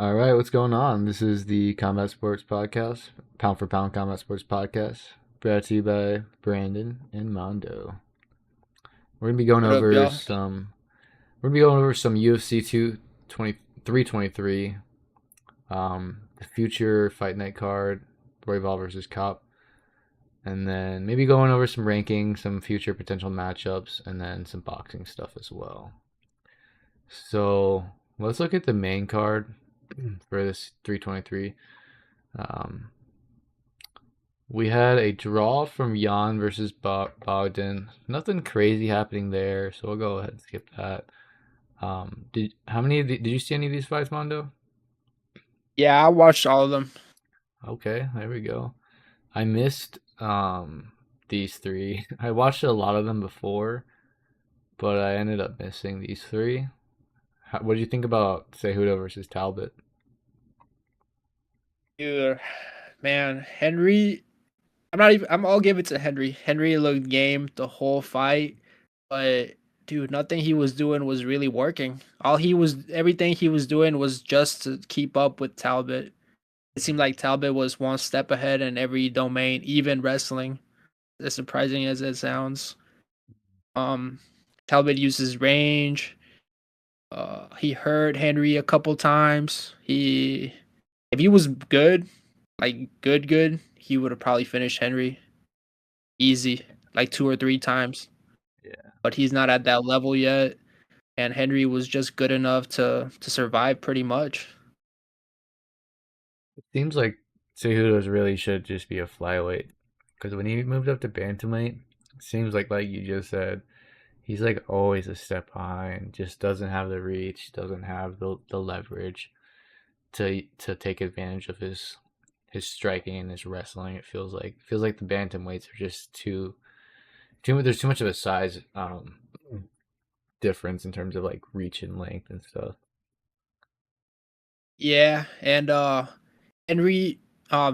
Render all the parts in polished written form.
All right, what's going on? This is the Combat Sports Podcast, Pound for Pound Combat Sports Podcast, brought to you by Brandon and Mondo. We're gonna be going What up, over y'all? some. We're gonna be going over some UFC 223, the future Fight Night card, Royval versus Cop, and then maybe going over some rankings, some future potential matchups, and then some boxing stuff as well. So let's look at the main card for this 323. Um, we had a draw from Jan versus Bogdan. Nothing crazy happening there, so we'll go ahead and skip that. Did how many did you see any of these fights, Mondo? Yeah, I watched all of them. Okay, there we go. I missed these three. I watched a lot of them before, but I ended up missing these three. What did you think about Cejudo versus Talbot? Dude, man, Henry. I'm not even. I'll give it to Henry. Henry looked game the whole fight, but dude, nothing he was doing was really working. Everything he was doing was just to keep up with Talbot. It seemed like Talbot was one step ahead in every domain, even wrestling. As surprising as it sounds, um, Talbot uses range. He hurt Henry a couple times. If he was good, like good, he would have probably finished Henry easy, like two or three times. Yeah. But he's not at that level yet, and Henry was just good enough to survive pretty much. It seems like Cejudo's really should just be a flyweight because when he moved up to bantamweight, it seems like you just said, he's like always a step behind. Just doesn't have the reach, doesn't have the leverage to take advantage of his striking and his wrestling. It feels like the bantamweights are just too. There's too much of a size difference in terms of like reach and length and stuff. Yeah, and Henry,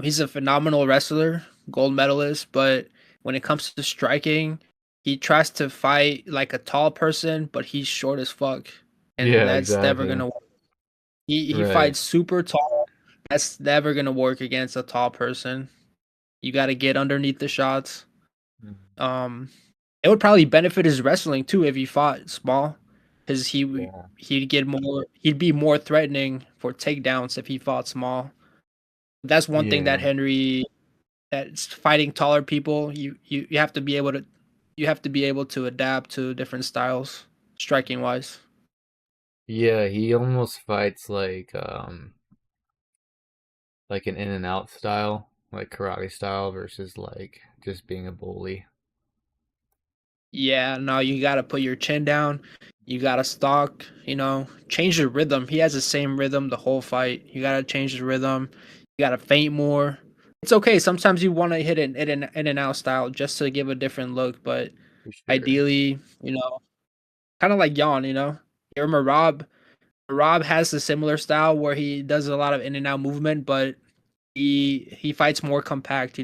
he's a phenomenal wrestler, gold medalist, but when it comes to striking, he tries to fight like a tall person, but he's short as fuck, and Yeah, that's never exactly. gonna work. He Right. fights super tall. That's never gonna work against a tall person. You got to get underneath the shots. Um, it would probably benefit his wrestling too if he fought small, because Yeah. he'd be more threatening for takedowns if he fought small. That's one thing that Yeah. Henry that's fighting taller people. You have to be able to adapt to different styles, striking wise. Yeah, he almost fights like an in and out style, like karate style versus like just being a bully. Yeah, no, you gotta put your chin down. You gotta stalk, change the rhythm. He has the same rhythm the whole fight. You gotta change the rhythm. You gotta feint more. It's okay. Sometimes you want to hit an in and out style just to give a different look, but For sure. ideally, kind of like Yon, Your Merab has a similar style where he does a lot of in and out movement, but he fights more compact.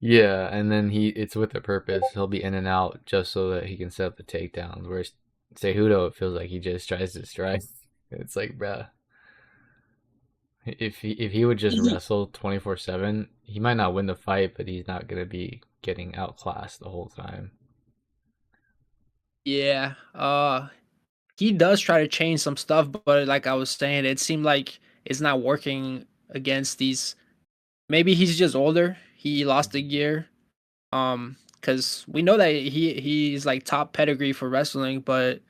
Yeah, and then it's with a purpose. He'll be in and out just so that he can set up the takedowns. Whereas Cejudo, it feels like he just tries to strike. It's like, bruh, if he would just wrestle 24/7, he might not win the fight, but he's not gonna be getting outclassed the whole time. Yeah. He does try to change some stuff, but like I was saying, it seemed like it's not working against these. Maybe he's just older. He lost a gear. Because we know that he's like top pedigree for wrestling, but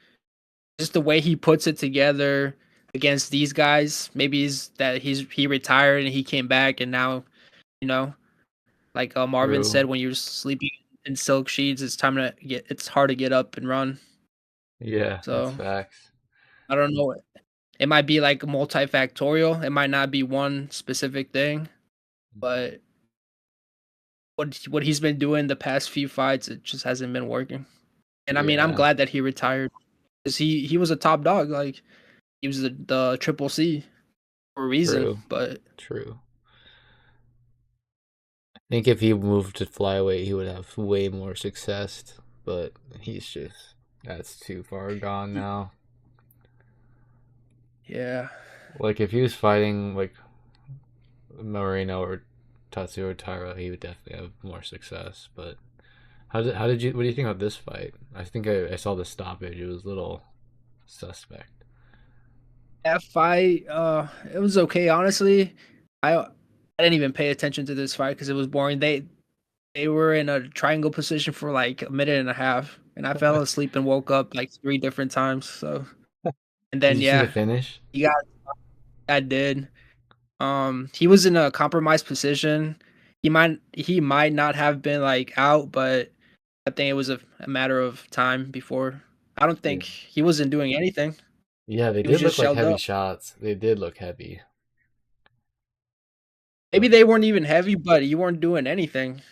just the way he puts it together against these guys, maybe he retired and he came back, and now you know, like Marvin True. said, when you're sleeping in silk sheets, it's hard to get up and run. Yeah, that's So facts. I don't know. It might be like multifactorial. It might not be one specific thing, but what he's been doing the past few fights, it just hasn't been working. And I mean, I'm Yeah, glad that he retired because he was a top dog. Like he was the triple C for a reason. true. But True. I think if he moved to flyweight, he would have way more success, but that's too far gone now. yeah, Like if he was fighting like Moreno or Tatsuo Taira, he would definitely have more success. But how did you what do you think about this fight? I think I saw the stoppage. It was a little suspect. That fight, it was okay. Honestly, I didn't even pay attention to this fight because it was boring. They were in a triangle position for like a minute and a half, and I fell asleep and woke up like three different times. So, and Did then you see the yeah, finish? he got. I did. He was in a compromised position. He might not have been like out, but I think it was a matter of time before. I don't Yeah. think he wasn't doing anything. Yeah, they He was did just look like shelled heavy up. shots. They did look heavy. Maybe But they weren't even heavy, but you weren't doing anything.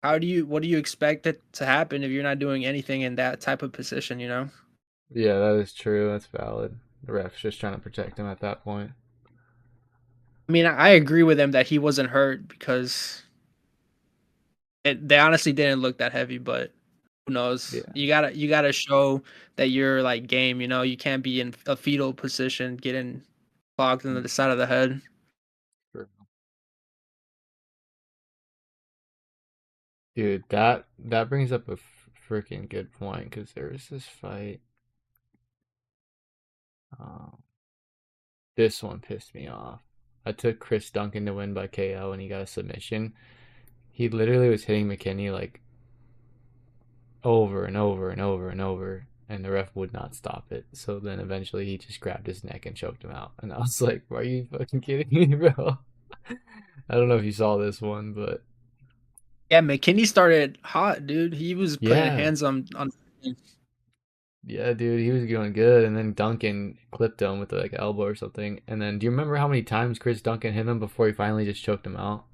What do you expect it to happen if you're not doing anything in that type of position, you know? yeah, that is true. That's valid. The ref's just trying to protect him at that point. I mean, I agree with him that he wasn't hurt because they honestly didn't look that heavy, but who knows? Yeah. You gotta show that you're like game, you know? You can't be in a fetal position getting clogged into the side of the head. True. Dude, that brings up a freaking good point because there was this fight. Um, this one pissed me off. I took Chris Duncan to win by KO and he got a submission. He literally was hitting McKinney like over and over and over and over, and the ref would not stop it. So then eventually he just grabbed his neck and choked him out. And I was like, "Why are you fucking kidding me, bro?" I don't know if you saw this one, but Yeah, McKinney started hot, dude. He was putting yeah, hands on. yeah, dude, he was going good, and then Duncan clipped him with like an elbow or something. And then, do you remember how many times Chris Duncan hit him before he finally just choked him out?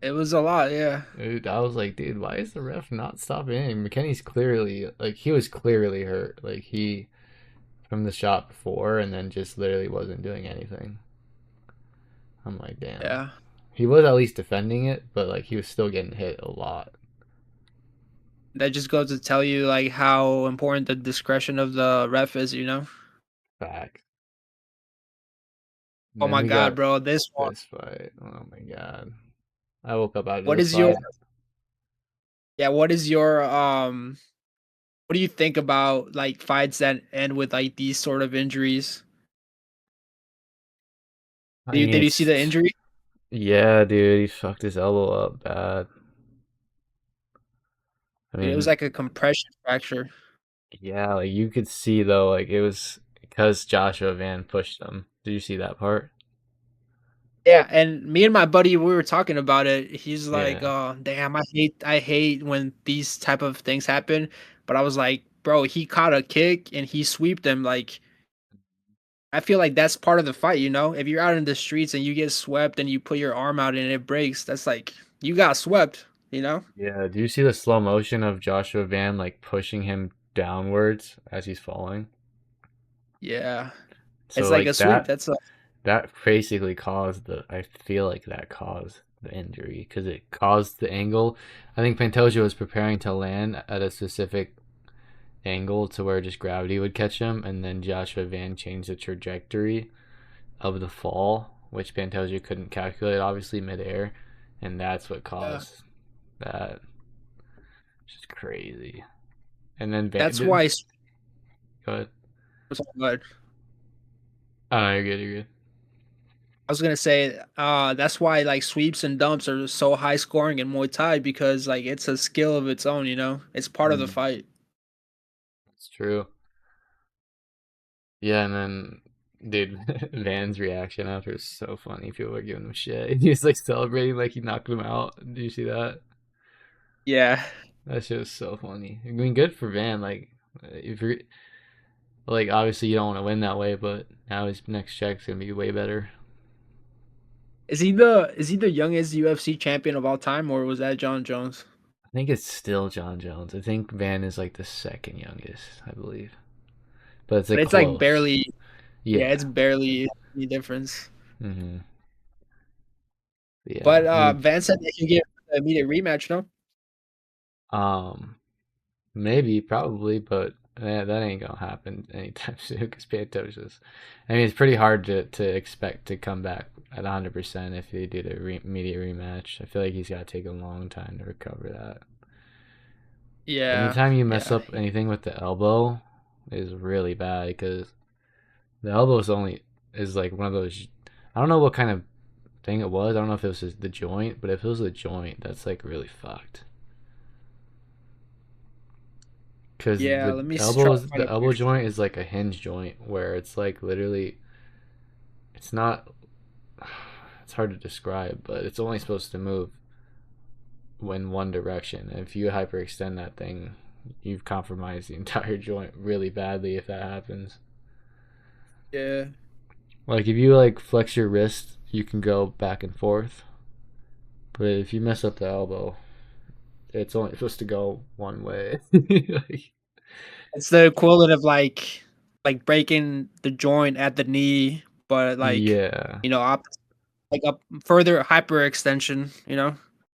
It was a lot, yeah. Dude, I was like, dude, why is the ref not stopping him? McKinney's clearly like he was clearly hurt, like he from the shot before, and then just literally wasn't doing anything. I'm like, damn. Yeah. He was at least defending it, but like he was still getting hit a lot. That just goes to tell you like how important the discretion of the ref is, you know? Back. Oh Then my we god, got bro. This one. this fight. Oh my god. I woke up out of What this is your fight. yeah, what do you think about like fights that end with like these sort of injuries? I Did you mean, did you see the it's injury? yeah, dude. He fucked his elbow up bad. I Dude, it was mean, like a compression fracture. yeah, like you could see though, like it was because Joshua Van pushed him. Did you see that part? Yeah, and me and my buddy, we were talking about it. He's like, Yeah, "Oh, damn, I hate when these type of things happen." But I was like, "Bro, he caught a kick and he sweeped him. Like, I feel like that's part of the fight, you know? If you're out in the streets and you get swept and you put your arm out and it breaks, that's like you got swept, you know?" yeah. Do you see the slow motion of Joshua Van like pushing him downwards as he's falling? Yeah. So It's like a like sweep. that That's a that basically caused the. I feel like that caused the injury because it caused the angle. I think Pantoja was preparing to land at a specific angle to where just gravity would catch him, and then Joshua Van changed the trajectory of the fall, which Pantoja couldn't calculate, obviously midair, and that's what yeah. caused that. Which is crazy. And then Van, That's why go ahead. so good. Oh, no, you're good. You're good. I was gonna say, that's why like sweeps and dumps are so high scoring in Muay Thai because like it's a skill of its own, you know? It's part of the Mm, fight. it's true. Yeah, and then dude, Van's reaction after is so funny. People were giving him shit. He's like celebrating like he knocked him out. Did you see that? Yeah. That shit was so funny. I mean, good for Van. Like, if you're like, obviously you don't want to win that way, but now his next check's gonna be way better. Is he the youngest UFC champion of all time, or was that John Jones? I think it's still John Jones. I think Van is like the second youngest, I believe, but it's But like it's like close. barely, yeah, it's Yeah. barely any difference. Hmm. Yeah. But I mean, Van said they can get an immediate rematch, no? um, maybe, probably, but That ain't gonna happen anytime soon because Pantosia's. I mean, it's pretty hard to expect to come back at 100% if they do the immediate rematch. I feel like he's got to take a long time to recover that. Yeah, Anytime you mess yeah, up anything with the elbow is really bad because the elbow is like one of those. I don't know what kind of thing it was. I don't know if it was the joint, but if it was the joint, that's like really fucked. Because yeah. Let me try to find the a elbow picture. joint is like a hinge joint where it's like literally, it's not, it's hard to describe, but it's only supposed to move in one direction. And if you hyperextend that thing, you've compromised the entire joint really badly if that happens. Yeah, Like if you like flex your wrist, you can go back and forth, but if you mess up the elbow, it's only supposed to go one way. Like, it's the equivalent of like breaking the joint at the knee, but like yeah, up like up further hyperextension.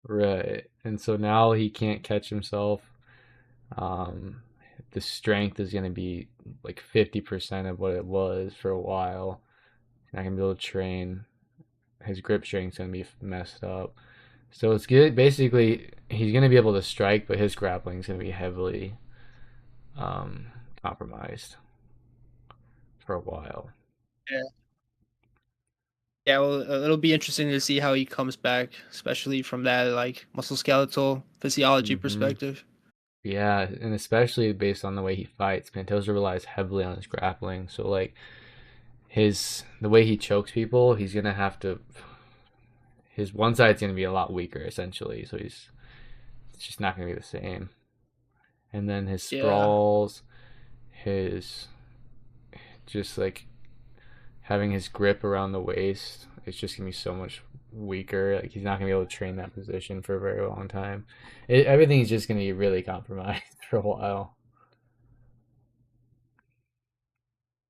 right. And so now he can't catch himself. Um, the strength is going to be like 50% of what it was for a while. He's not going to be able to train. His grip strength's going to be messed up. So it's good. Basically, he's going to be able to strike, but his grappling is going to be heavily um, compromised for a while. Yeah. Yeah, well, it'll be interesting to see how he comes back, especially from that like musculoskeletal physiology Hmm. perspective. Yeah, and especially based on the way he fights, Pantoja relies heavily on his grappling. So like the way he chokes people, he's gonna have to. His one side's gonna be a lot weaker essentially, so it's just not gonna be the same. And then his Yeah, sprawls, his just like having his grip around the waist, it's just gonna be so much weaker. Like he's not gonna be able to train that position for a very long time. Everything's just gonna be really compromised for a while.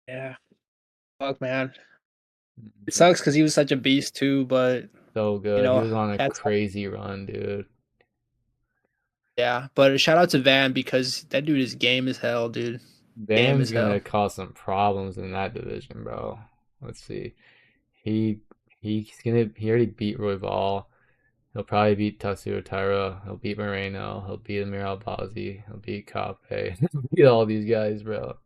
yeah. Fuck, man. It Mhm. sucks because he was such a beast too, but So you good. He know, was on a that's crazy run, dude. yeah. But shout out to Van because that dude is game as hell, dude. Game Van's as gonna hell. cause some problems in that division, bro. Let's see. He he already beat Royval. He'll probably beat Tatsuo Taira. He'll beat Moreno. He'll beat Merab. He'll beat Kape. He'll beat all these guys, bro.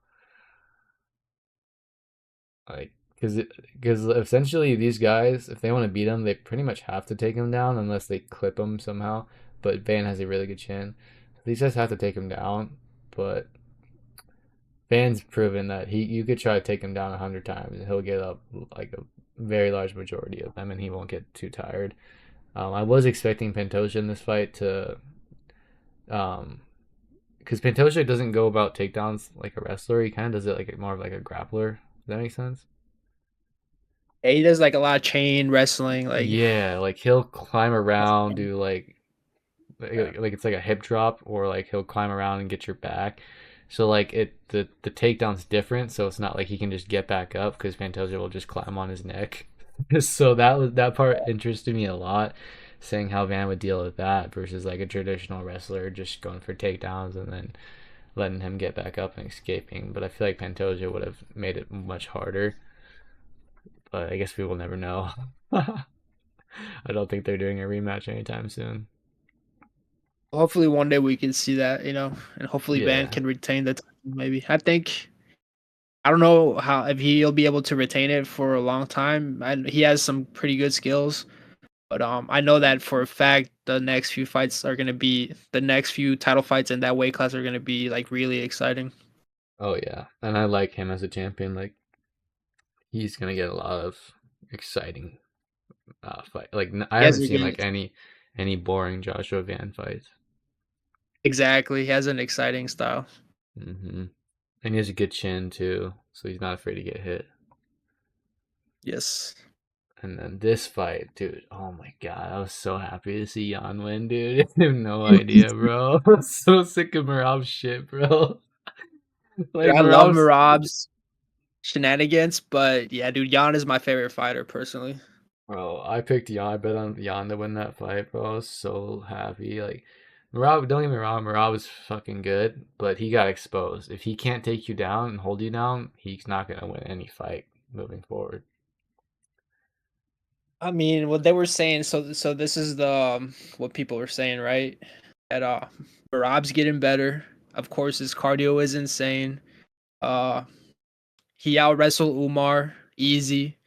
Like, because essentially these guys, if they want to beat him, they pretty much have to take him down unless they clip him somehow. But Van has a really good chin. These guys have to take him down. But Van's proven that you could try to take him down 100 times and he'll get up like a very large majority of them, and he won't get too tired. I was expecting Pantoja in this fight to um, because Pantoja doesn't go about takedowns like a wrestler. He kind of does it like more of like a grappler. Does that make sense? Yeah, he does like a lot of chain wrestling, like Yeah, like he'll climb around, do yeah, like it's like a hip drop, or like he'll climb around and get your back. So like the takedown's different, so it's not like he can just get back up because Pantoja will just climb on his neck. So that part interested me a lot, saying how Van would deal with that versus like a traditional wrestler just going for takedowns and then letting him get back up and escaping. But I feel like Pantoja would have made it much harder. But I guess we will never know. I don't think they're doing a rematch anytime soon. hopefully one day we can see that, and hopefully Van Yeah. can retain the title maybe. I don't know how if he'll be able to retain it for a long time. He has some pretty good skills, but I know that for a fact the next few title fights in that weight class are gonna be like really exciting. Oh yeah. And I like him as a champion. Like he's gonna get a lot of exciting fight. Like I He has haven't a seen good like any boring Joshua Van fights. exactly. He has an exciting style. And he has a good chin too, so he's not afraid to get hit. Yes. And then this fight, dude. Oh my god, I was so happy to see Jan win, dude. I have no idea, bro. I'm so sick of Merab's shit, bro. Dude, Like I love Merab's, Merab's shenanigans, but yeah, dude, Jan is my favorite fighter personally. bro. I picked Jan. I bet on Jan to win that fight, bro. I was so happy. Like Merab, don't get me wrong, Merab is fucking good, but he got exposed. If he can't take you down and hold you down, he's not gonna win any fight moving forward. I mean, what they were saying. So this is the what people were saying, right? That Merab's getting better. Of course, his cardio is insane. Uh, he out wrestled Umar easy.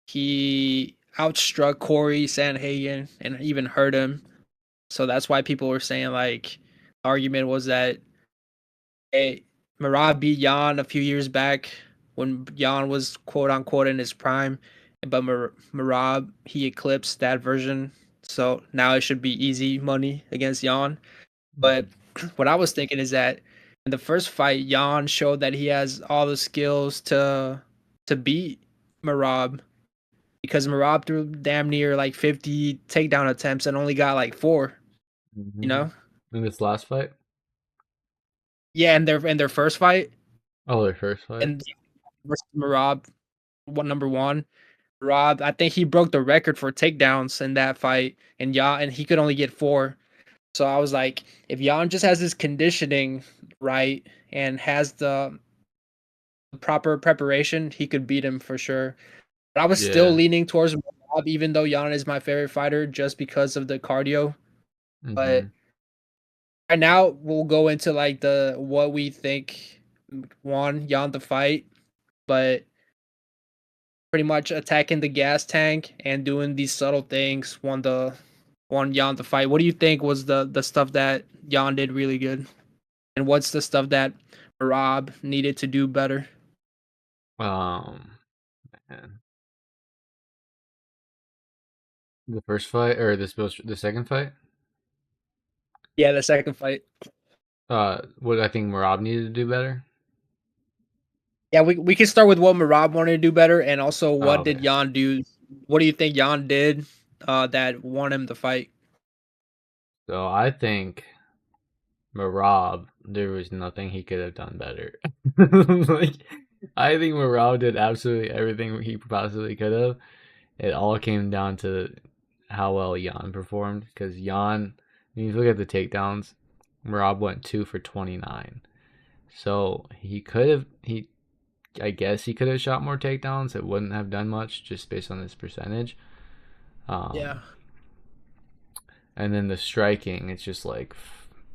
He outstruck Corey Sanhagen and even hurt him. So that's why people were saying like the argument was that hey, Merab beat Jan a few years back when Jan was quote unquote in his prime, but Merab he eclipsed that version. So now it should be easy money against Jan. But what I was thinking is that in the first fight, Jan showed that he has all the skills to beat Merab because Merab threw damn near like 50 takedown attempts and only got like four. You Mm-hmm. know? In this last fight, Yeah, in their first fight oh, their first fight. and versus Merab, what number one? Rob, I think he broke the record for takedowns in that fight, and and he could only get four. So I was like, if Jan just has his conditioning right and has the proper preparation, he could beat him for sure. But I was still Yeah. leaning towards Rob, even though Jan is my favorite fighter, just because of the cardio. Mm-hmm. But right now, we'll go into like the what we think won Jan the fight, but pretty much attacking the gas tank and doing these subtle things won Jan the fight. What do you think was the stuff that Jan did really good, and what's the stuff that Rob needed to do better? Um, man. The first fight or the second fight? Yeah, the second fight. What I think Merab needed to do better. Yeah, we can start with what Merab wanted to do better, and also Oh, what did okay. Jan do? What do you think Jan did that won him the fight? So I think Merab, there was nothing he could have done better. Like, I think Merab did absolutely everything he possibly could have. It all came down to how well Jan performed. Because Jan, when you look at the takedowns, Merab went 2 for 29. So he could have, I guess he could have shot more takedowns. It wouldn't have done much just based on his percentage. Yeah, Um, and then the striking, it's just like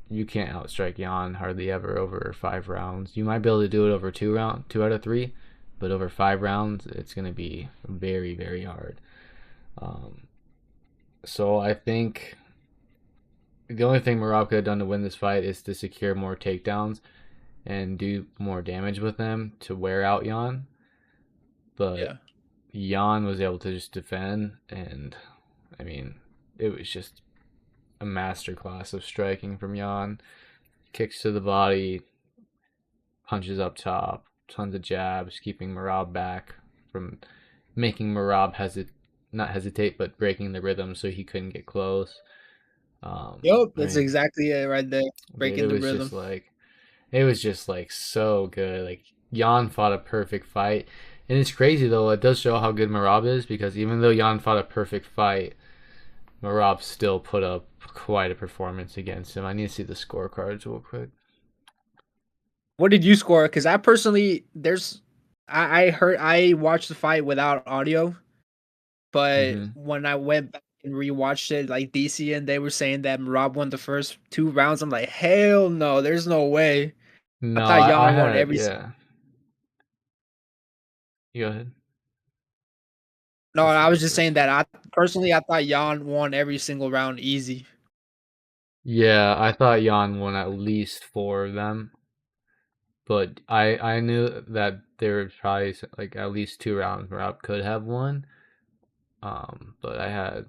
you can't outstrike Jan hardly ever over 5 rounds. You might be able to do it over 2 out of 3, but over 5 rounds, it's gonna be very, very hard. Um, so I think the only thing Merab could have done to win this fight is to secure more takedowns and do more damage with them to wear out Jan. But yeah. Jan was able to just defend, and I mean, it was just a masterclass of striking from Jan. Kicks to the body, punches up top, tons of jabs, keeping Merab back from making Merab not hesitate, but breaking the rhythm so he couldn't get close. Yup, I that's mean, exactly it right there. dude, Breaking the rhythm. it was just like so good. Like Jan fought a perfect fight, and it's crazy though. It does show how good Merab is because even though Jan fought a perfect fight, Merab still put up quite a performance against him. I need to see the scorecards real quick. What did you score? Because I personally, I heard I watched the fight without audio, but Mm-hmm. when I went back and rewatched it, like DC and they were saying that Rob won the first 2 rounds. I'm like, hell no, there's no way. I No, thought I Jan won had every. yeah. You go ahead. No, Let's see I the was just first saying that fight. I personally I thought Jan won every single round easy. Yeah, I thought Jan won at least 4 of them, but I knew that there was probably like at least 2 rounds where I could have won. But I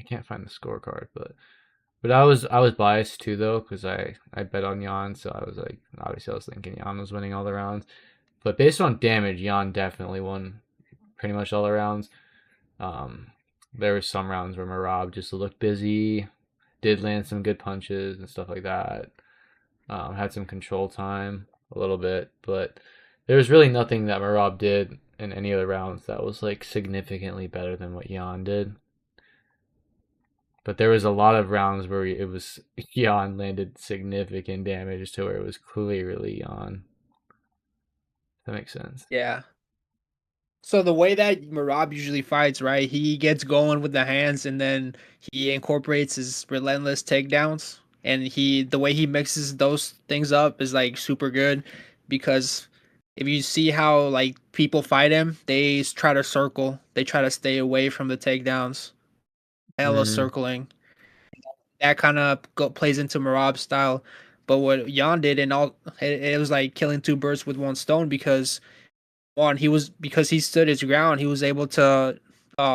can't find the scorecard, but I was biased too though because I bet on Jan, so I was like obviously I was thinking Jan was winning all the rounds, but based on damage, Jan definitely won pretty much all the rounds. Um, there were some rounds where Merab just looked busy, did land some good punches and stuff like that. Had some control time a little bit, but there was really nothing that Merab did in any of the rounds that was like significantly better than what Jan did. But there was a lot of rounds where it was Jan landed significant damage to where it was clearly Jan. That makes sense. Yeah. So the way that Merab usually fights, right? He gets going with the hands and then he incorporates his relentless takedowns. And the way he mixes those things up is like super good because if you see how like people fight him, they try to circle, they try to stay away from the takedowns, hella Mm-hmm. circling. That kind of plays into Merab's style. But what Jan did, and all it was like killing two birds with one stone because one, because he stood his ground, he was able to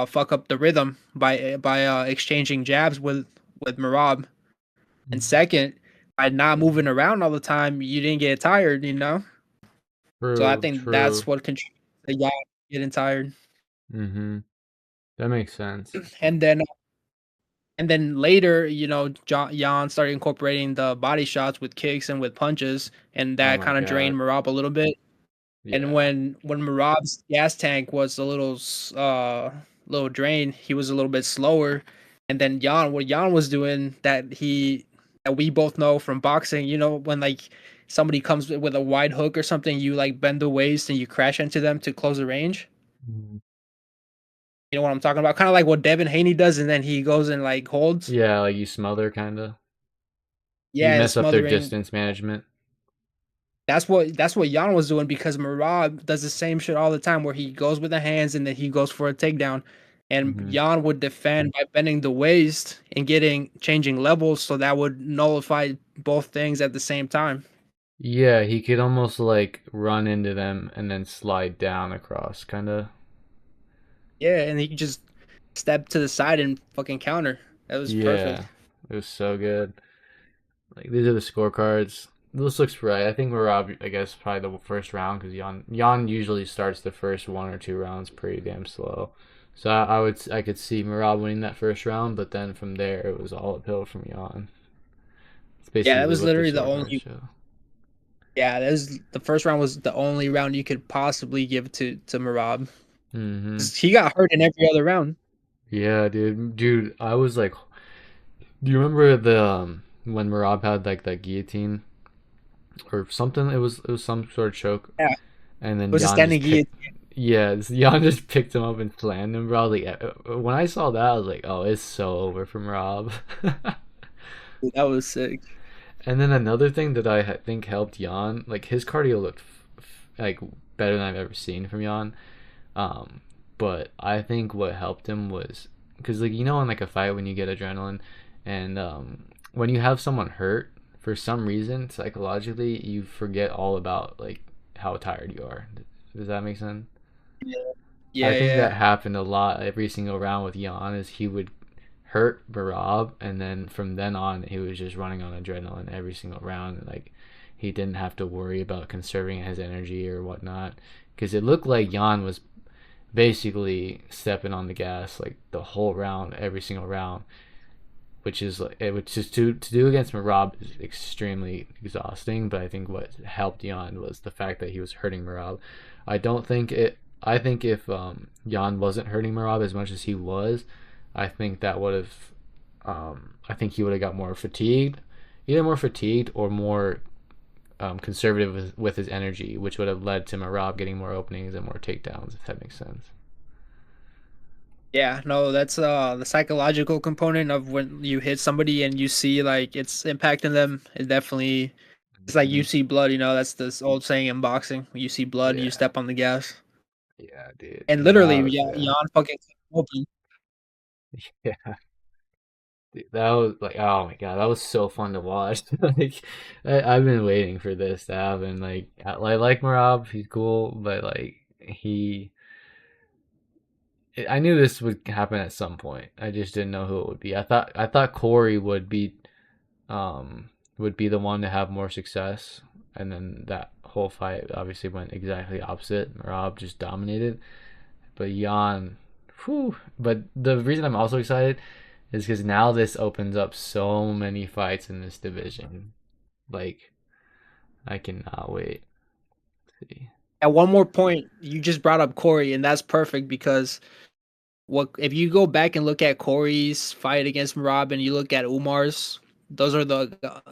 fuck up the rhythm by exchanging jabs with Merab. And second, by not moving around all the time, you didn't get tired, you know. So I True, think that's true. what contributes to Jan getting tired. Mm-hmm. That makes sense. And then and then later, Jan started incorporating the body shots with kicks and with punches, and Oh that my kind of drained god. Merab a little bit. And Yeah. when Marab's gas tank was a little drained, he was a little bit slower. And then what Jan was doing that we both know from boxing, when like somebody comes with a wide hook or something, you like bend the waist and you crash into them to close the range. Mhm. You know what I'm talking about? Kind of like what Devin Haney does, and then he goes and like holds. Yeah, like you smother kind of. You Yeah, mess up their smothering. distance management. That's what Jan was doing because Merab does the same shit all the time where he goes with the hands and then he goes for a takedown. And Hmm. Jan would defend by bending the waist and changing levels so that would nullify both things at the same time. Yeah, he could almost like run into them and then slide down across, kind of. Yeah, and he could just step to the side and fucking counter. That was perfect. Yeah, it was so good. Like these are the scorecards. This looks right. I think we're I guess probably the first round because Jan usually starts the first one or two rounds pretty damn slow. So I could see Merab winning that first round, but then from there it was all uphill from Jan. It's Yeah, that basically was what the literally the scorecards only. show. Yeah, that was the first round was the only round you could possibly give to Merab. Hmm. 'Cause he got hurt in every other round. Yeah, dude, I was like, do you remember the when Merab had like that guillotine or something? It was some sort of choke, Yeah, it and then was a Jan just standing picked. guillotine. Yeah, Jan just picked him up and slammed him, bro. Like when I saw that, I was like, oh, it's so over from Rob. That was sick. And then another thing that I think helped Jan, like his cardio looked like better than I've ever seen from Jan. Um, but I think what helped him was because like in like a fight when you get adrenaline, and when you have someone hurt for some reason psychologically you forget all about like how tired you are. Does that make sense? Yeah, I yeah, think that yeah. happened a lot every single round with Jan is he would hurt Barab and then from then on he was just running on adrenaline every single round and like he didn't have to worry about conserving his energy or whatnot because it looked like Jan was basically stepping on the gas like the whole round every single round which is to do against Merab is extremely exhausting. But I think what helped Jan was the fact that he was hurting Merab. I don't think it. I think if Jan wasn't hurting Merab as much as he was, I think that would have. I think he would have got more fatigued, either more fatigued or more conservative with his energy, which would have led to Merab getting more openings and more takedowns. If that makes sense. Yeah, no, that's the psychological component of when you hit somebody and you see like it's impacting them. It definitely it's like you Mm-hmm. see blood, that's this old saying in boxing. When you see blood, you Yeah, step on the gas. yeah, dude. And And literally, that was yeah, Jan fucking open. yeah. Dude, that was like, oh my god, that was so fun to watch. Like, I've been waiting for this to happen. Like, I like Marab, he's cool, but like, I knew this would happen at some point. I just didn't know who it would be. I thought Corey would be the one to have more success, and then that whole fight obviously went exactly opposite. Marab just dominated, but Jan, whew. But the reason I'm also excited is because now this opens up so many fights in this division. Like I cannot wait. See. At one more point, you just brought up Corey, and that's perfect because what if you go back and look at Corey's fight against Merab and you look at Umar's, those are the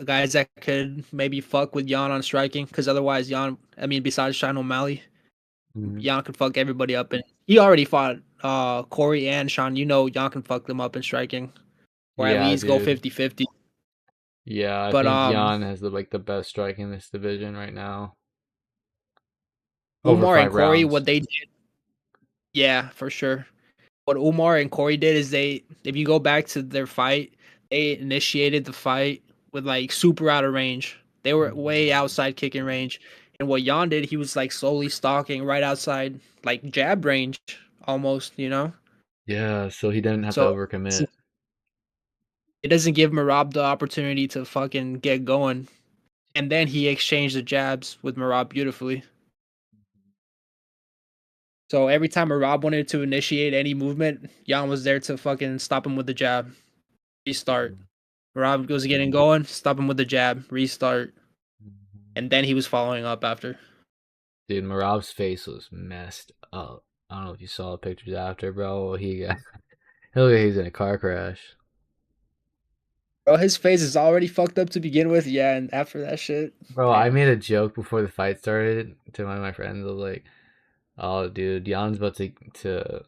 guys that could maybe fuck with Jan on striking. Because otherwise, Jan, I mean, besides Sean O'Malley, Mhm. Jan could fuck everybody up. And he already fought Corey and Sean. You know, Jan can fuck them up in striking, or at Yeah, least go dude. 50-50. Yeah, I But think Jan has the best strike in this division right now. Over Umar and five Corey, rounds. what they did, yeah, for sure. What Umar and Corey did is if you go back to their fight, they initiated the fight with like super out of range. They were way Mhm. outside kicking range. And what Jan did, he was like slowly stalking right outside, like jab range almost, you know? Yeah, so he didn't have to So overcommit. it doesn't give Merab the opportunity to fucking get going. And then he exchanged the jabs with Merab beautifully. So every time Merab wanted to initiate any movement, Jan was there to fucking stop him with the jab. Restart. Mhm. Rob was getting going, stop him with the jab, restart, Mhm. and then he was following up after. Dude, Marab's face was messed up. I don't know if you saw the pictures after, bro. He got, look like he's in a car crash. Bro, his face is already fucked up to begin with. Yeah, and after that shit, Bro, I damn. made a joke before the fight started to one of my friends. I was like, "Oh, dude, Jan's about to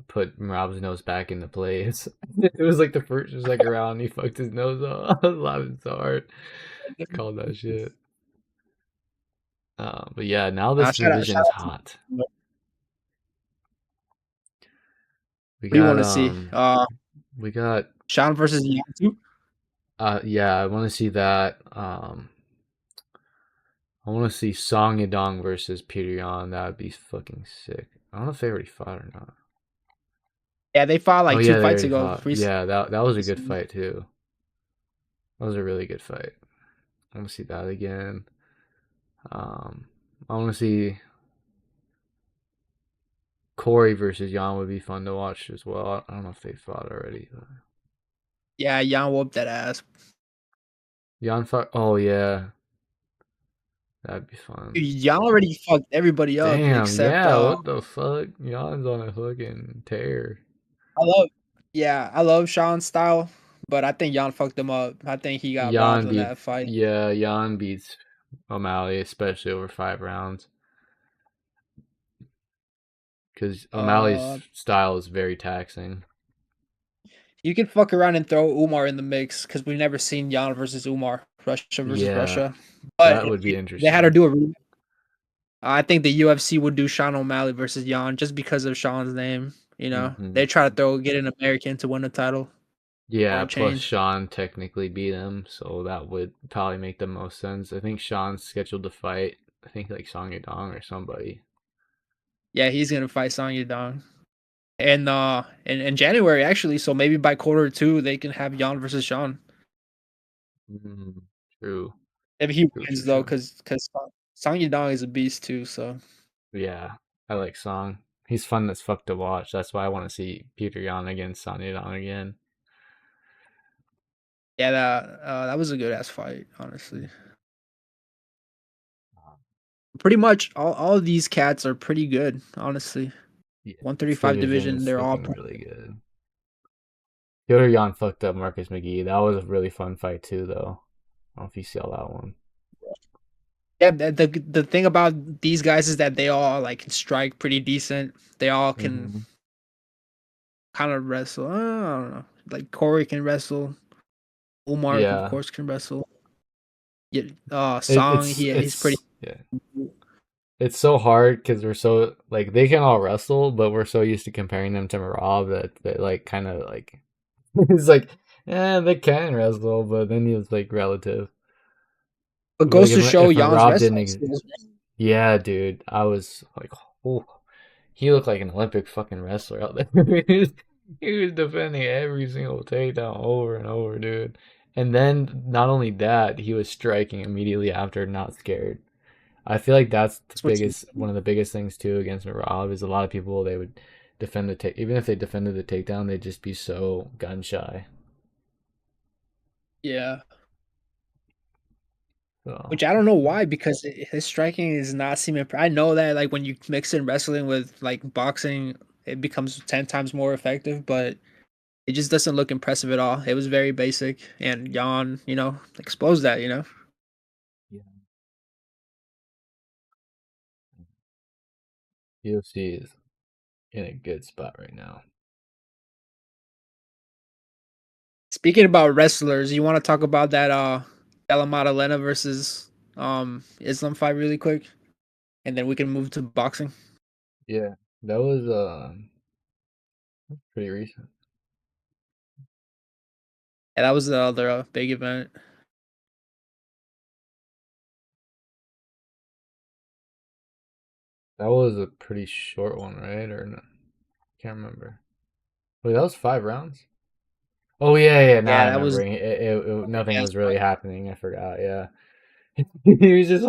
put Marab's nose back into place." It was like the first or second round, he fucked his nose up. I was laughing so hard. Called that shit. But yeah, now this Shout division is out to hot. what We do you got want to see? we got Sean versus Yantu? yeah, I want to see that. I want to see Song Yadong versus Peter Yan. That would be fucking sick. I don't know if they already fought or not. Yeah, they fought Oh like two yeah, they fights already ago. fought. Yeah, that was a good Recently. fight too. That was a really good fight. I want to see that again. Um, I want to see Corey versus Yan would be fun to watch as well. I don't know if they fought already. But Yeah, Yan whooped that ass. Yan fought. Oh yeah, that'd be fun. Yan already fucked everybody up Damn, except yeah. What the fuck? Yan's on a fucking tear. I love yeah, I love Sean's style, but I think Yan fucked him up. I think he got robbed Yan in beat. that fight. Yeah, Yan beats O'Malley, especially over 5 rounds. Because O'Malley's Uh style is very taxing. You can fuck around and throw Umar in the mix because we've never seen Yan versus Umar, Russia versus Yeah, Russia. But that would be they had to interesting. do a rematch. I think the UFC would do Sean O'Malley versus Yan just because of Sean's name. You know, Hmm. they try to get an American to win the title. Yeah, Won't plus change. Sean technically beat him, so that would probably make the most sense. I think Sean's scheduled to fight, I think like Song Yadong or somebody. Yeah, he's gonna fight Song Yadong. And in January actually, so maybe by quarter two they can have Yan versus Sean. Mm, true, If he true, wins true, though, true. because Song Yadong is a beast too. So Yeah, I like Song. He's fun as fuck to watch. That's why I want to see Peter Yan against Song Yadong again. yeah, that was a good ass fight, honestly. Pretty much all of these cats are pretty good, honestly. Yeah, this 135 division division, is they're all looking pretty really good. good. Peter Yan fucked up Marcus McGee. That was a really fun fight too, though. I don't know if you saw that one. Yeah, the thing about these guys is that they all like can strike pretty decent. They all can Hmm. kind of wrestle. I don't know. Like Corey can wrestle. Umar, of Yeah, course, can wrestle. Yeah, Song, he's pretty. it's yeah, it's so hard because we're so like they can all wrestle, but we're so used to comparing them to Merab that like kind of like it's like they can wrestle, but then it's like relative. But Like goes to show if Jan's Merab wrestling didn't skills. yeah, dude, I was like, oh, he looked like an Olympic fucking wrestler out there. He was defending every single takedown over and over, dude. And then not only that, he was striking immediately after, not scared. I feel like that's the That's what you. biggest, one of the biggest things too against Merab is a lot of people they would defend the take, even if they defended the takedown, they'd just be so gun shy. Yeah, So which I don't know why because his striking is not seeming. I know that like when you mix in wrestling with like boxing, it becomes 10 times more effective. But it just doesn't look impressive at all. It was very basic, and Jan, exposed that. Yeah. UFC is in a good spot right now. Speaking about wrestlers, you want to talk about that Della Maddalena versus Islam fight really quick, and then we can move to boxing. Yeah, that was pretty recent. Yeah, that was the other big event. That was a pretty short one, right? Or no? Can't remember. Wait, that was 5 rounds. Oh yeah, yeah. Now Yeah, I that remember. was Nothing yeah, was really happening. I forgot. Yeah, he was just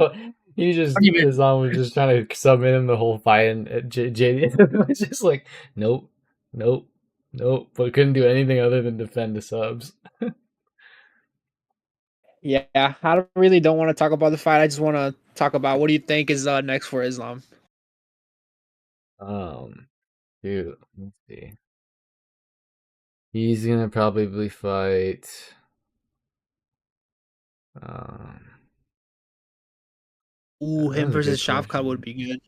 even Islam was just trying to submit him the whole fight, and JD was just like, nope, nope, nope, but couldn't do anything other than defend the subs. yeah. Really don't want to talk about the fight. I just want to talk about what do you think is next for Islam. Um, Dude, let's see. He's gonna probably fight. Um, Ooh, that him was a good versus Shavkat would question. be good.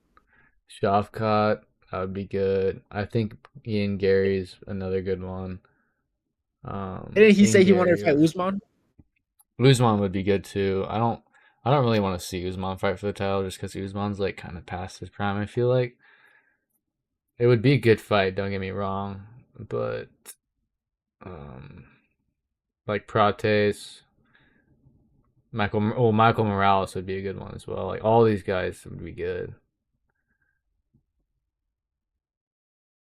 Shavkat, that would be good. I think Ian Gary's another good one. Didn't he Ian say he wanted Gary to fight or Usman? Usman would be good too. I don't really want to see Usman fight for the title just because Usman's like kind of past his prime. I feel like it would be a good fight. Don't get me wrong, but um, like Prates, Michael Morales would be a good one as well. Like all these guys would be good,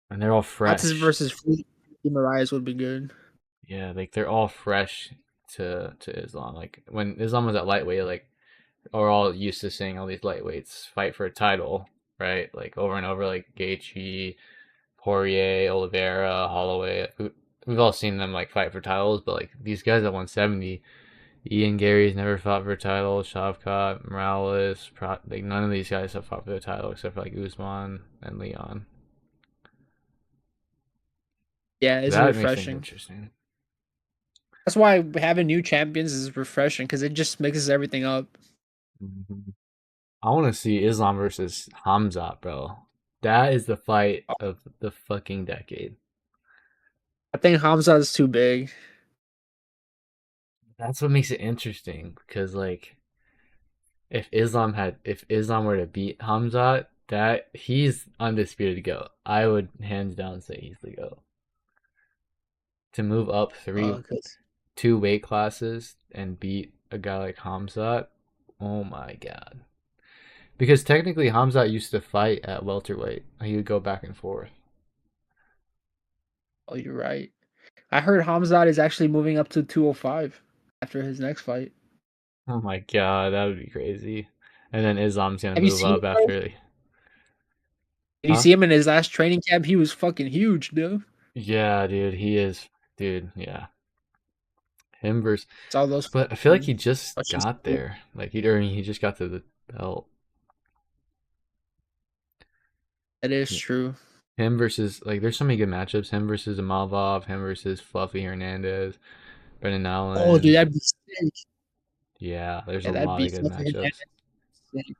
and they're all Altis fresh. versus Fleet Marias would be good. Yeah, like they're all fresh to Islam. Like when Islam was at lightweight, like we're all used to seeing all these lightweights fight for a title, right? Like over and over, like Gaethje, Poirier, Oliveira, Holloway. We've all seen them like fight for titles, but like these guys at 170, Ian Gary's never fought for a title. Shavkat, Morales, like none of these guys have fought for the title except for like Usman and Leon. Yeah, So it's that makes things refreshing. interesting. That's why having new champions is refreshing because it just mixes everything up. Mhm. I want to see Islam versus Hamzat, bro. That is the fight of the fucking decade. I think Hamza is too big. That's what makes it interesting because like if Islam were to beat Hamzat, that he's undisputed GOAT. I would hands down say he's the GOAT. To move up 'Cause two weight classes and beat a guy like Hamzat, oh my god. Because technically Hamzat used to fight at welterweight. He would go back and forth. oh, you're right. I heard Hamzat is actually moving up to 205 after his next fight. Oh my god, that would be crazy. And then Islam's gonna Have you move seen him, up bro? after, Did you huh? see him in his last training camp? He was fucking huge, dude. Yeah, dude, he is, dude. Yeah, him versus. Saw those. But I feel like he just Questions. got there. Like he just got to the belt. That is Yeah. true. Him versus like, there's so many good matchups. Him versus Amalvov. Him versus Fluffy Hernandez. Brendan Oh, dude, Allen. that'd be sick. Yeah, there's a Yeah, that'd lot be of good fucking matchups. sick.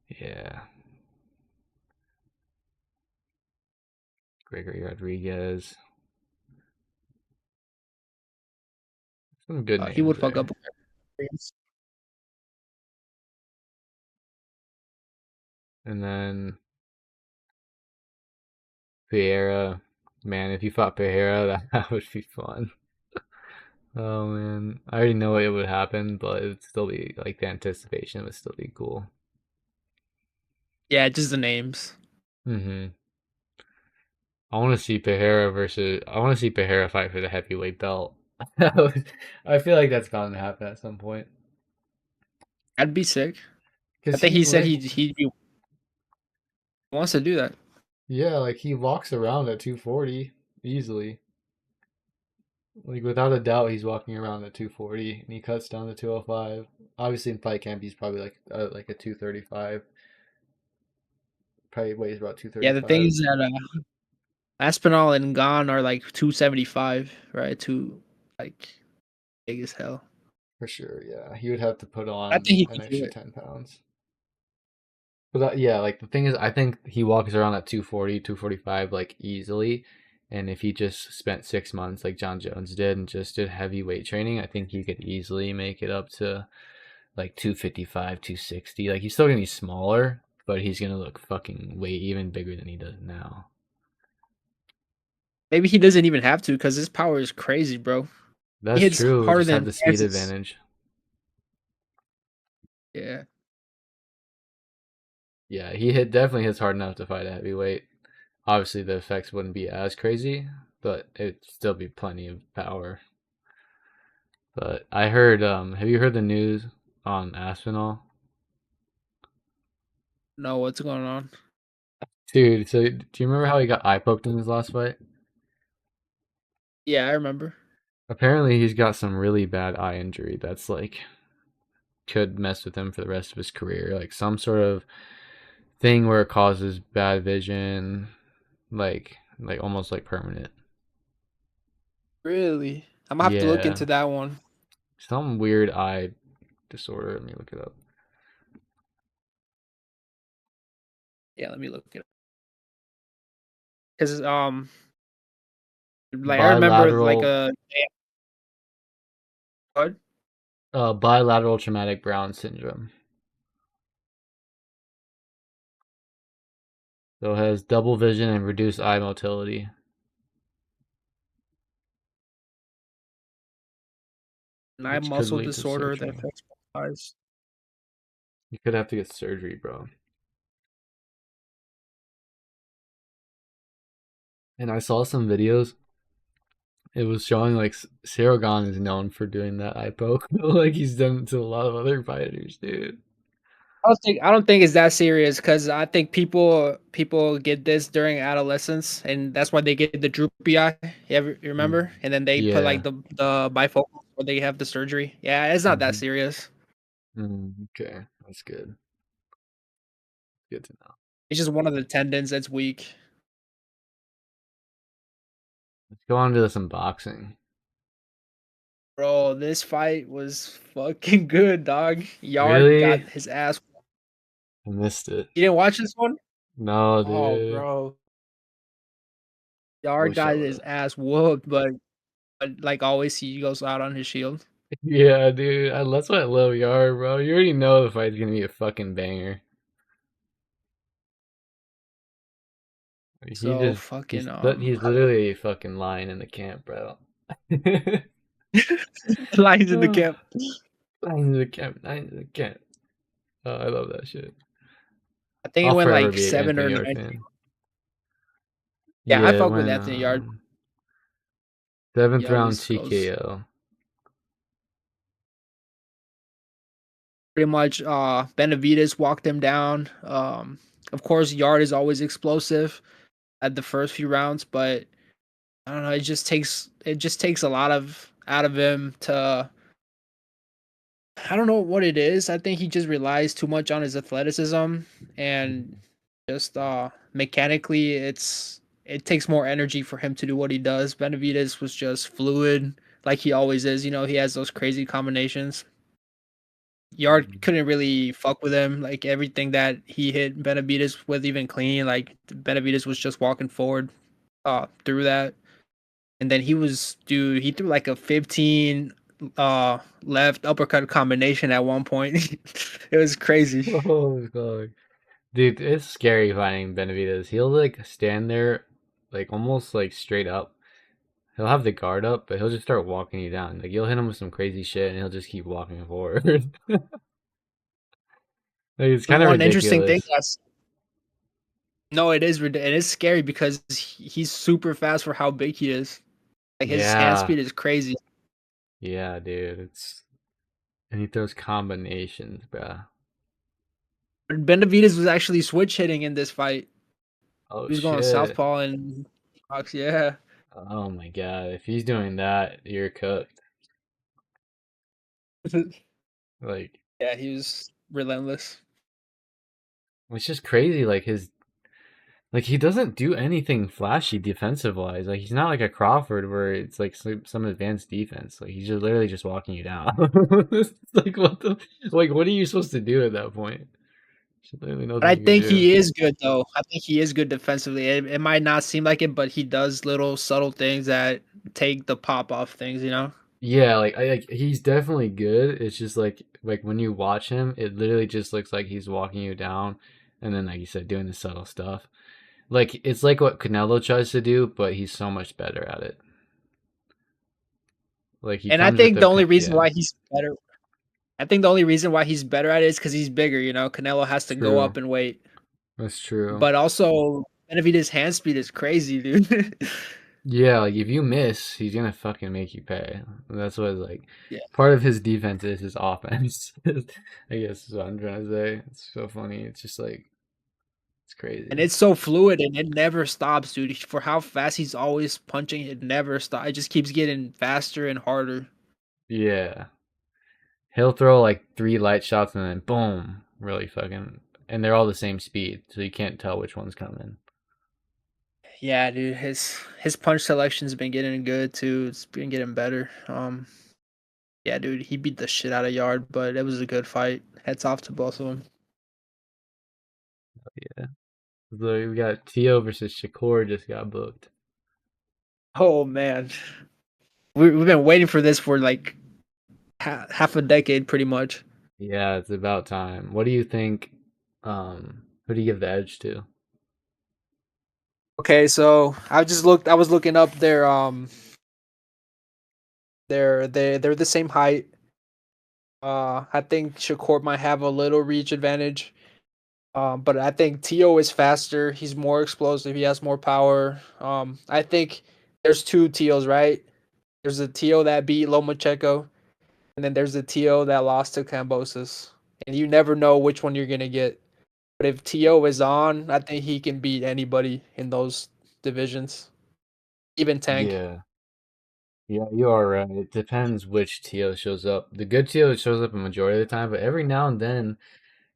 Yeah, Gregory Rodriguez. Some good He names would fuck there. up. And then Vieira. Man, if you fought Pereira, that would be fun. Oh man, I already know it would happen, but it would still be like the anticipation would still be cool. Yeah, just the names. Hmm. I want to see Pereira fight for the heavyweight belt. I feel like that's going to happen at some point. That'd be sick. I Cause think he said like, he wants to do that. yeah, like he walks around at 240 easily. Like without a doubt, he's walking around at 240, and he cuts down to 205. Obviously, in fight camp, he's probably like a 235. Probably weighs about Yeah, the thing 235. is that Aspinall and Gon are like 275, right? Two like big as hell. For sure, yeah. He would have to put I on think he an could do extra it. 10 pounds. But yeah, like the thing is, I think he walks around at 240, 245, like easily. And if he just spent 6 months like John Jones did and just did heavy weight training, I think he could easily make it up to like 255, 260. Like he's still gonna be smaller, but he's gonna look fucking way even bigger than he does now. Maybe he doesn't even have to because his power is crazy, bro. He That's hits true. harder Just have than the speed Kansas. advantage. Yeah. Yeah, he definitely hits hard enough to fight a heavyweight. Obviously, the effects wouldn't be as crazy, but it'd still be plenty of power. But I heard, have you heard the news on Aspinall? No, what's going on? Dude, so do you remember how he got eye poked in his last fight? Yeah, I remember. Apparently, he's got some really bad eye injury that's like could mess with him for the rest of his career. Like some sort of thing where it causes bad vision, like almost like permanent. Really? I'm gonna have to look Yeah, into that one. some weird eye disorder. Let me look it up. Yeah, let me look it up. Because like I remember like Bilateral, a what? bilateral traumatic Brown syndrome. So it has double vision and reduced eye motility, An eye which could muscle lead to disorder that surgery. affects both eyes. You could have to get surgery, bro. And I saw some videos. It was showing like Saragon is known for doing that eye poke, like he's done it to a lot of other fighters, dude. I don't think it's that serious because I think people get this during adolescence and that's why they get the droopy eye. You Mm. remember? And then they put like Yeah. the bifocal where they have the surgery. Yeah, it's not that Hmm. serious. Okay, that's good. Good to know. It's just one of the tendons that's weak. Let's go on to some boxing. Bro, this fight was fucking good, dog. Yard Really? got his ass. I missed it. You didn't watch this one? No, Oh, dude. bro. I Yard wish I got would his have. ass whooped, but like always, he goes out on his shield. Yeah, dude. That's why I love Yar, bro. You already know the fight's gonna be a fucking banger. He So just fucking he's literally a fucking lion in the camp, bro. lions in the Oh, camp. lion in the camp, lion in the camp. Oh, I love that shit. I think it I'll went forever like be an 7 or Anthony Yard 9. fan. Yeah, I Yeah, fuck with when Anthony Yard. He seventh round always goes TKO. pretty much. Benavides walked him down. Of course, Yard is always explosive at the first few rounds, but I don't know. It just takes a lot of out of him to. I don't know what it is. I think he just relies too much on his athleticism and just mechanically it takes more energy for him to do what he does. Benavides was just fluid like he always is. He has those crazy combinations. Yard couldn't really fuck with him. Like everything that he hit Benavides with even clean, like Benavides was just walking forward through that. And then he threw like a 15 left uppercut combination at one point. It was crazy. Oh god. Dude, it's scary fighting Benavides. He'll like stand there like almost like straight up. He'll have the guard up, but he'll just start walking you down. Like you'll hit him with some crazy shit and he'll just keep walking forward. Like it's The kind of one interesting thing ridiculous. that's no, it is scary because he's super fast for how big he is. Like his hand Yeah. speed is crazy. Yeah, dude. And he throws combinations, bro. Benavides was actually switch hitting in this fight. Oh He was going shit. southpaw and box, yeah. Oh my god. If he's doing that, you're cooked. Like Yeah, he was relentless. it's just crazy. Like his Like he doesn't do anything flashy defensive wise. Like he's not like a Crawford where it's like some advanced defense. Like he's just literally just walking you down. It's like what the like what are you supposed to do at that point? There's literally But nothing I you can think do. he is good though. I think he is good defensively. It might not seem like it, but he does little subtle things that take the pop off things, you know? Yeah, like I like he's definitely good. It's just like when you watch him, it literally just looks like he's walking you down, and then like you said, doing the subtle stuff. Like it's like what Canelo tries to do, but he's so much better at it. Like he And I comes with think the the only reason yeah, why he's better I think the only reason why he's better at it is because he's bigger, you know? Canelo has to go true. up and weight. That's true. But also Benavidez' hand speed is crazy, dude. Yeah, like if you miss, he's gonna fucking make you pay. That's what like Yeah. part of his defense is his offense. I guess is what I'm trying to say. It's so funny. It's just like it's And crazy. it's so fluid and it never stops, dude. For how fast he's always punching, it never stops. It just keeps getting faster and harder. Yeah. He'll throw like three light shots and then boom, really fucking, and they're all the same speed, so you can't tell which one's coming. Yeah, dude. His punch selection's been getting good too. It's been getting better. Yeah, dude, he beat the shit out of Yard, but it was a good fight. Heads off to both of them. Yeah. So we got Tio versus Shakur just got booked. Oh man, we've been waiting for this for like half a decade, pretty much. Yeah, it's about time. What do you think? Who do you give the edge to? Okay, so I just looked. I was looking up their they're the same height. I think Shakur might have a little reach advantage. But I think Tio is faster. He's more explosive. He has more power. I think there's two Tios, right? There's a Tio that beat Lomachenko, and then there's a Tio that lost to Cambosis. And you never know which one you're gonna get. But if Tio is on, I think he can beat anybody in those divisions, even Tank. Yeah. Yeah, you are right. It depends which Tio shows up. The good Tio shows up a majority of the time, but every now and then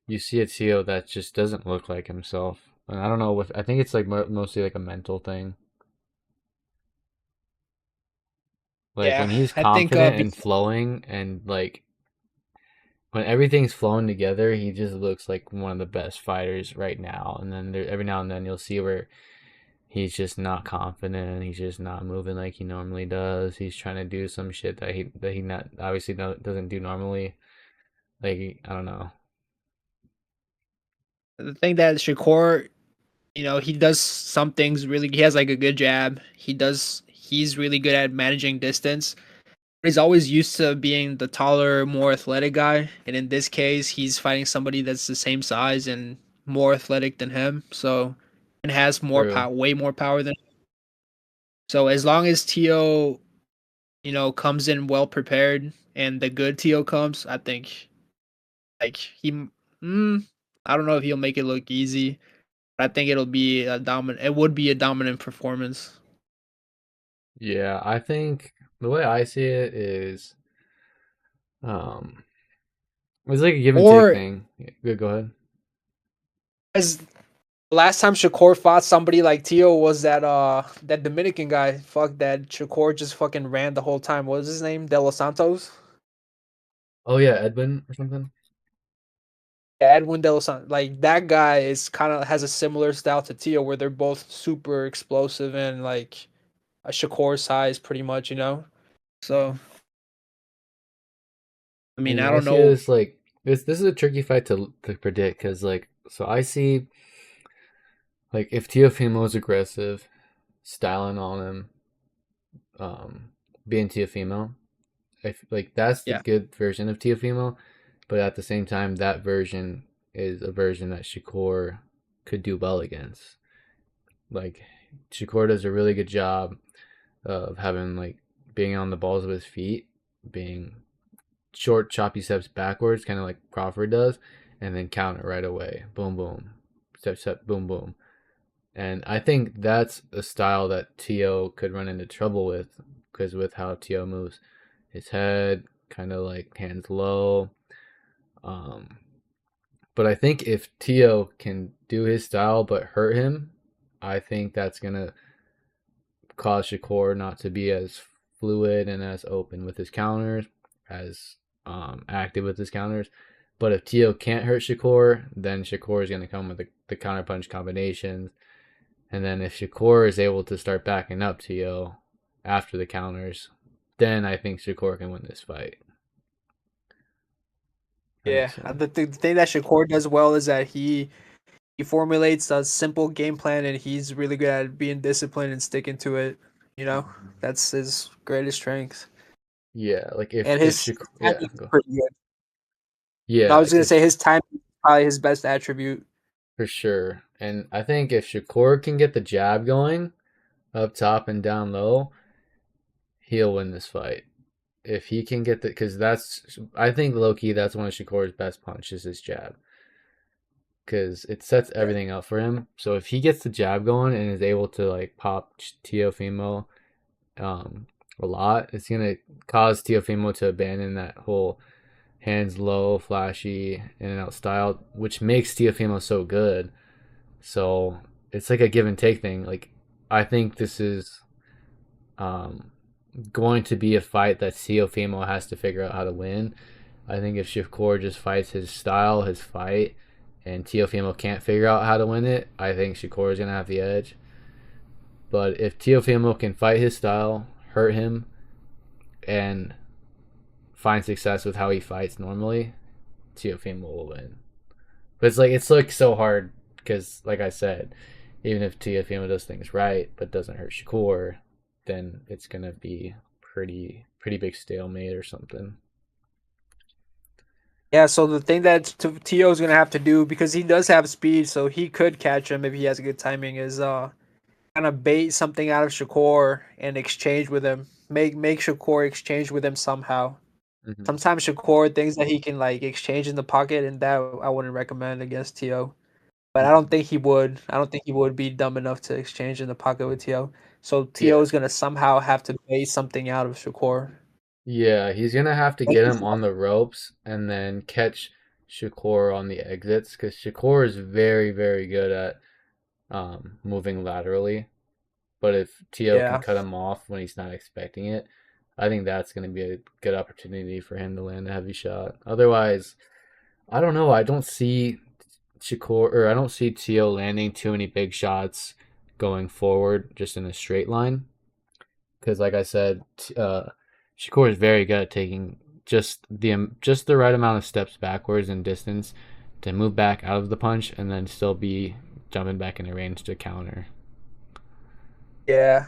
you see a Tio that just doesn't look like himself. And I don't know I think it's like mostly like a mental thing. Like Yeah, when he's I think confident and flowing and like when everything's flowing together, he just looks like one of the best fighters right now. And then every now and then you'll see where he's just not confident. He's just not moving like he normally does. He's trying to do some shit that he not obviously doesn't do normally. Like I don't know. the thing that Shakur, you know, he does some things really. He has like a good jab. He's really good at managing distance. He's always used to being the taller, more athletic guy, and in this case, he's fighting somebody that's the same size and more athletic than him. So, and has more True. power, way more power than. So as long as Tio, you know, comes in well prepared and the good Tio comes, I think like mm, I don't know if he'll make it look easy, but I think it'll be a dominant. It would be a dominant performance. Yeah, I think the way I see it is, um, it's like a give and take Or thing. Yeah, good, go ahead. as last time Shakur fought somebody like Tio was that Dominican guy. Fuck that Shakur just fucking ran the whole time. What was his name? De Los Santos? Oh yeah, Edwin or something. Yeah, Edwin De Los Santos. Like that guy is kind of has a similar style to Tio where they're both super explosive and like a Shakur size pretty much, you know? So I mean And I I don't see know. this like this is a tricky fight to predict because like so I see like if Teofimo is aggressive, styling on him, um, being Teofimo, if like that's the Yeah. good version of Teofimo, but at the same time that version is a version that Shakur could do well against. Like Shakur does a really good job of having like being on the balls of his feet, being short choppy steps backwards, kind of like Crawford does, and then counter right away. Boom boom. Step boom boom. And I think that's a style that Tio could run into trouble with because with how Tio moves his head, kind of like hands low. Um, but I think if Tio can do his style but hurt him, I think that's gonna cause Shakur not to be as fluid and as open with his counters, as active with his counters. But if Tio can't hurt Shakur, then Shakur is going to come with the counterpunch combinations. And then if Shakur is able to start backing up Tio after the counters, then I think Shakur can win this fight. That Yeah, makes sense. the thing that Shakur does well is that he formulates a simple game plan, and he's really good at being disciplined and sticking to it. You know, that's his greatest strength. Yeah, like And if his Shakur, timing yeah, is go. pretty good. Yeah, I was like gonna if say his timing is probably his best attribute. for sure. And I think if Shakur can get the jab going up top and down low, he'll win this fight. If he can get the, because that's, I think low key, that's one of Shakur's best punches, his jab, because it sets Yeah, everything up for him. So if he gets the jab going and is able to like pop Teofimo um, a lot, it's gonna cause Teofimo to abandon that whole hands low, flashy, in and out style, which makes Teofimo so good. So it's like a give and take thing. Like I think this is um, going to be a fight that Teofimo has to figure out how to win. I think if Shakur just fights his style, his fight, and Teofimo can't figure out how to win it, I think Shakur is gonna have the edge. But if Teofimo can fight his style, hurt him, and find success with how he fights normally, Teofimo will win. But it's like so hard because, like I said, even if Teofimo does things right but doesn't hurt Shakur, then it's gonna be pretty big stalemate or something. yeah. So the thing that Tio is gonna have to do, because he does have speed, so he could catch him if he has good timing, is kind of bait something out of Shakur and exchange with him. Make Shakur exchange with him somehow. Mm-hmm. Sometimes Shakur thinks that he can like exchange in the pocket, and that I wouldn't recommend against Tio. But I don't Mm-hmm. think he would. I don't think he would be dumb enough to exchange in the pocket with Tio. So Tio Yeah, is gonna somehow have to bait something out of Shakur. yeah, he's gonna have to get him on the ropes and then catch Shakur on the exits because Shakur is very good at moving laterally. But if Tio can Yeah, cut him off when he's not expecting it, I think that's going to be a good opportunity for him to land a heavy shot. Otherwise, I don't know. I don't see Shakur or I don't see Tio landing too many big shots going forward just in a straight line. Because, like I said, Shakur is very good at taking just the right amount of steps backwards in distance to move back out of the punch and then still be jumping back into range to counter. yeah.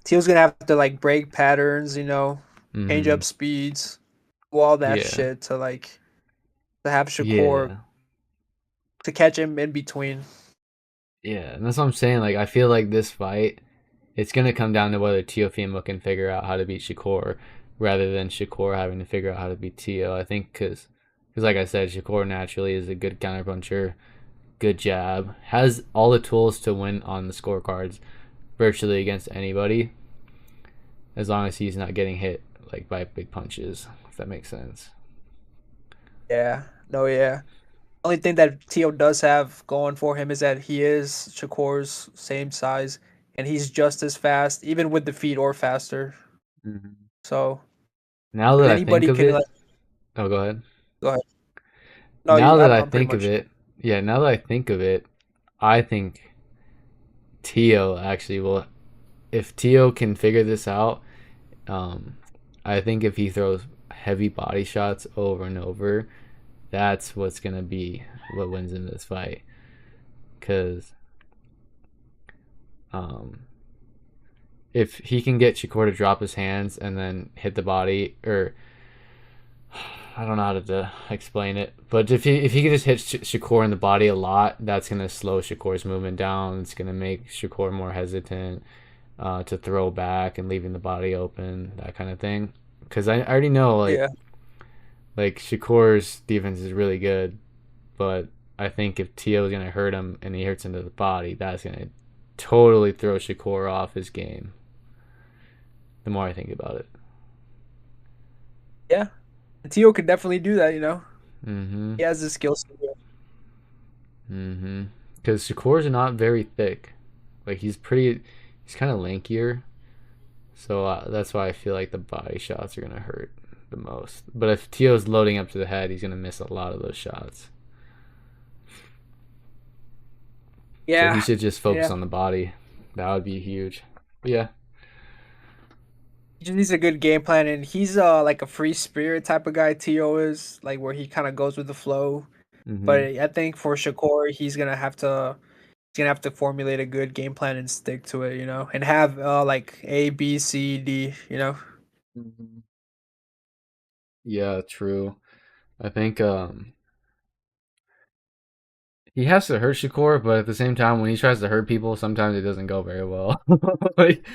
Tio's gonna have to like break patterns, change Hmm. up speeds, do all that Yeah. shit to like to have Shakur Yeah. to catch him in between. Yeah, and that's what I'm saying. Like, I feel like this fight, it's gonna come down to whether Teofimo can figure out how to beat Shakur, rather than Shakur having to figure out how to beat Teo. I think because like I said, Shakur naturally is a good counterpuncher, good jab, has all the tools to win on the scorecards virtually against anybody, as long as he's not getting hit like by big punches. If that makes sense. Yeah, no, yeah. Only thing that Tio does have going for him is that he is Shakur's same size, and he's just as fast, even with the feet or faster. Hmm. So Now if that I think anybody of can it, like, oh, go ahead. go ahead. No, Now you. that I I'm pretty think of much. it, yeah, now that I think of it, I think Tio actually will. If Tio can figure this out, um, I think if he throws heavy body shots over and over, that's what's gonna be what wins in this fight. Cause um, if he can get Shakur to drop his hands and then hit the body, or I don't know how to explain it, but if he can just hit Shakur in the body a lot, that's gonna slow Shakur's movement down. It's gonna make Shakur more hesitant to throw back and leaving the body open, that kind of thing. Because I already know Yeah, like Shakur's defense is really good, but I think if Tio is gonna hurt him and he hurts into the body, that's gonna totally throw Shakur off his game. The more I think about it. yeah. Tio could definitely do that. Mm-hmm. He has the skill set. Mm-hmm. Because Shakur's not very thick. Like he's kind of lankier, so that's why I feel like the body shots are gonna hurt the most. But if Tio's loading up to the head, he's gonna miss a lot of those shots. So he Yeah, should just focus yeah. on the body. That would be huge. But yeah. He just needs a good game plan, and he's like a free spirit type of guy. To is like where he kind of goes with the flow. But Mm-hmm. I think for Shakur, he's gonna have to formulate a good game plan and stick to it, and have like A, B, C, D, Mm-hmm. Yeah, true. I think he has to hurt Shakur, but at the same time, when he tries to hurt people, sometimes it doesn't go very well. Like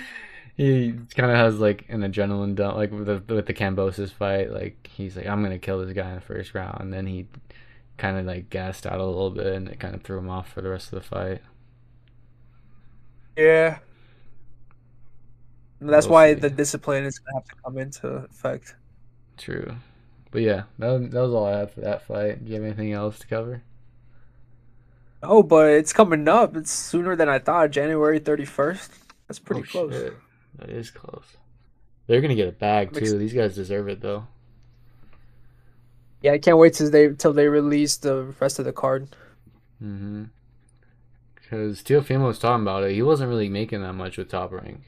he kind of has like an adrenaline dump, like with the Cambosis fight. Like he's like, I'm gonna kill this guy in the first round, and then he kind of like gassed out a little bit, and it kind of threw him off for the rest of the fight. Yeah. And that's We'll why see. the discipline is gonna have to come into effect. True, but yeah, that was all I had for that fight. Do you have anything else to cover? Oh, but it's coming up. It's sooner than I thought. January 31st. That's Oh pretty close. shit, that is close. They're gonna get a bag I'm ex- too. These guys deserve it though. yeah, I can't wait till they release the rest of the card. Mm-hmm. Because Teofimo was talking about it. He wasn't really making that much with Top Rank.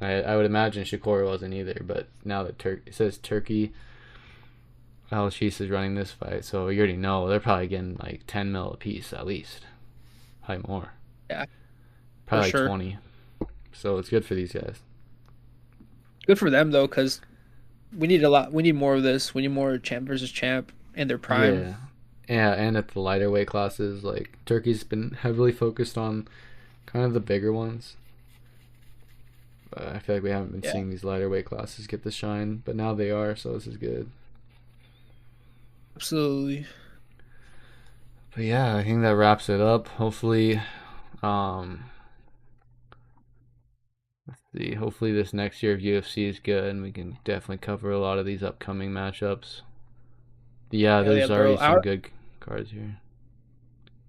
I would imagine Shakur wasn't either. But now that it says Turkey, Al is running this fight, so you already know they're probably getting like 10 mil a piece at least. Probably more. Yeah, for Probably like sure. 20. So it's good for these guys. Good for them though, because we need a lot. We need more of this. We need more champ versus champ in their prime. Yeah. Yeah, and at the lighter weight classes, like Turkey's been heavily focused on kind of the bigger ones. But I feel like we haven't been Yeah, seeing these lighter weight classes get the shine, but now they are, so this is good. absolutely. But yeah, I think that wraps it up. Hopefully, um, let's see. Hopefully, this next year of UFC is good, and we can definitely cover a lot of these upcoming matchups. Yeah, Hell yeah, there's bro. already some good cards here.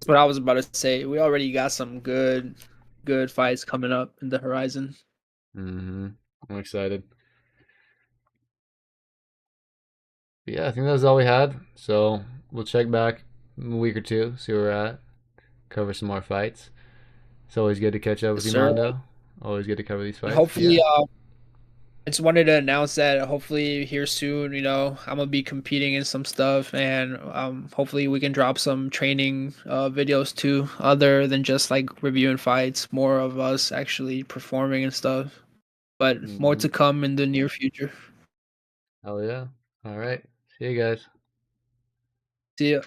That's what I was about to say. We already got some good fights coming up in the horizon. Mm-hmm. I'm excited. But yeah, I think that's all we had. So we'll check back in a week or two, see where we're at, cover some more fights. It's always good to catch up with Yes, you, sir. Mondo. Always good to cover these And fights. But hopefully, yeah. I just wanted to announce that hopefully here soon, I'm gonna be competing in some stuff, and hopefully we can drop some training videos too, other than just like reviewing fights, more of us actually performing and stuff. But more Mm-hmm. to come in the near future. Hell yeah. All right. See you guys. See ya.